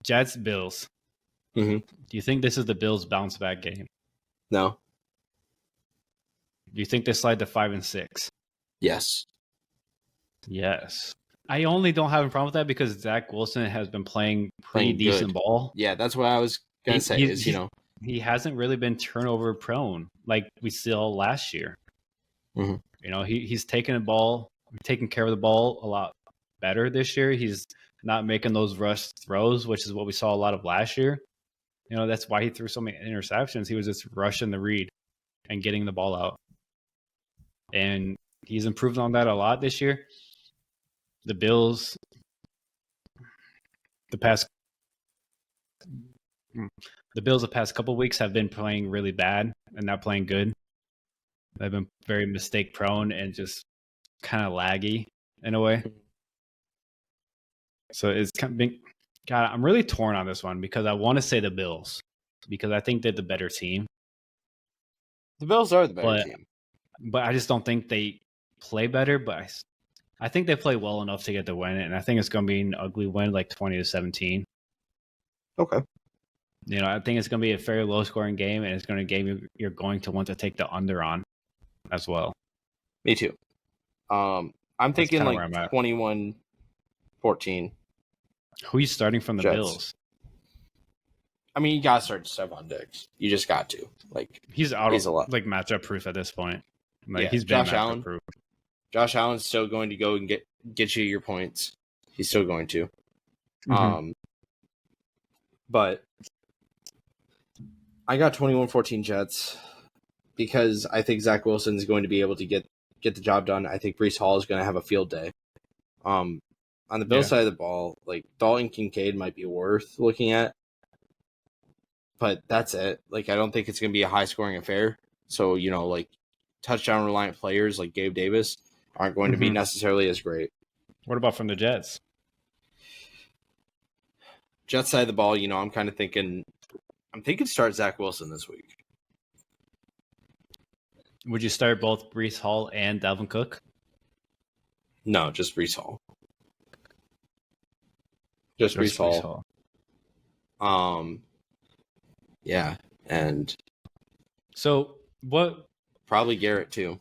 Jets, Bills. Mm-hmm. Do you think this is the Bills' bounce back game? No. Do you think they slide to 5-6? Yes. Yes. I only don't have a problem with that because Zach Wilson has been playing pretty Playing decent good. ball. Yeah, that's what I was gonna say. He hasn't really been turnover prone like we saw last year. Mhm. He's taking the ball, taking care of the ball a lot better this year. He's not making those rush throws, which is what we saw a lot of last year. That's why he threw so many interceptions. He was just rushing the read and getting the ball out. And he's improved on that a lot this year. The Bills, the past couple of weeks have been playing really bad and not playing good. They've been very mistake prone and just kind of laggy in a way. So it's kind of been, God, I'm really torn on this one because I want to say the Bills because I think they're the better team. The Bills are the better team. But I just don't think they play better. But I think they play well enough to get the win. And I think it's going to be an ugly win, like 20-17. Okay. I think it's going to be a very low scoring game, and it's going to be a game you're going to want to take the under on as well. Me too. I'm thinking like 21-14. Who are you starting from the Jets. Bills? I mean, you got to start Stephon Diggs. You just got to. He's out of like matchup proof at this point. He's been Josh Allen proof. Josh Allen's still going to go and get you your points. He's still going to. Mm-hmm. But I got 21-14 Jets because I think Zach Wilson is going to be able to get the job done. I think Breece Hall is going to have a field day. On the Bills side of the ball, like Dalton Kincaid might be worth looking at. But that's it. I don't think it's going to be a high-scoring affair. So, touchdown-reliant players like Gabe Davis aren't going to be necessarily as great. What about from the Jets? Jets side of the ball, I'm kind of thinking start Zach Wilson this week. Would you start both Breece Hall and Dalvin Cook? No, just Breece Hall. Just Breece Hall. Yeah, and so what? Probably Garrett too.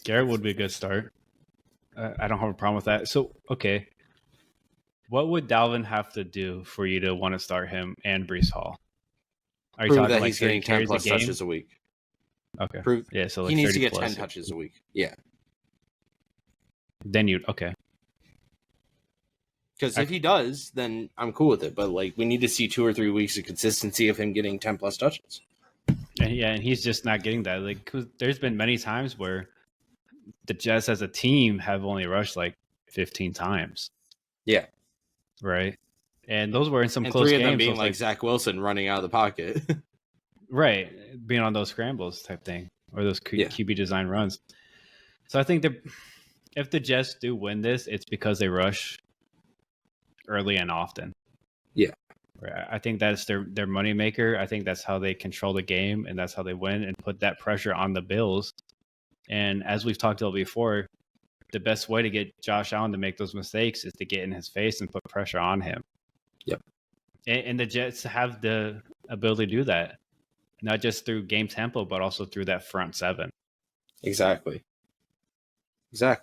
Garrett would be a good start. I don't have a problem with that. So, okay, what would Dalvin have to do for you to want to start him and Breece Hall? Are you talking that like he's getting 10 plus touches a week? Okay. So he needs to get 10 touches a week. Yeah. Then okay. Because if he does, then I'm cool with it. But we need to see 2 or 3 weeks of consistency of him getting 10 plus touches. And he's just not getting that. 'Cause there's been many times where the Jets as a team have only rushed 15 times. Yeah. Right. And those were in some close 3 games. Of them being Zach Wilson running out of the pocket. Right. Being on those scrambles type thing or those QB design runs. So I think if the Jets do win this, it's because they rush early and often. Yeah. I think that's their moneymaker. I think that's how they control the game, and that's how they win and put that pressure on the Bills. And as we've talked about before, the best way to get Josh Allen to make those mistakes is to get in his face and put pressure on him. Yep. And the Jets have the ability to do that, not just through game tempo, but also through that front seven. Exactly. The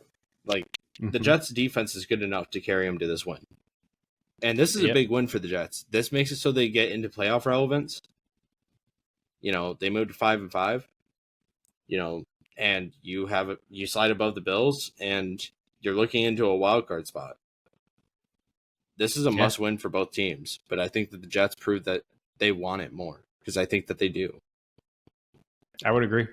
Jets' defense is good enough to carry them to this win. And this is a big win for the Jets. This makes it so they get into playoff relevance. They moved to 5-5. And you slide above the Bills, and you're looking into a wild card spot. This is a must win for both teams, but I think that the Jets proved that they want it more because I think that they do. I would agree.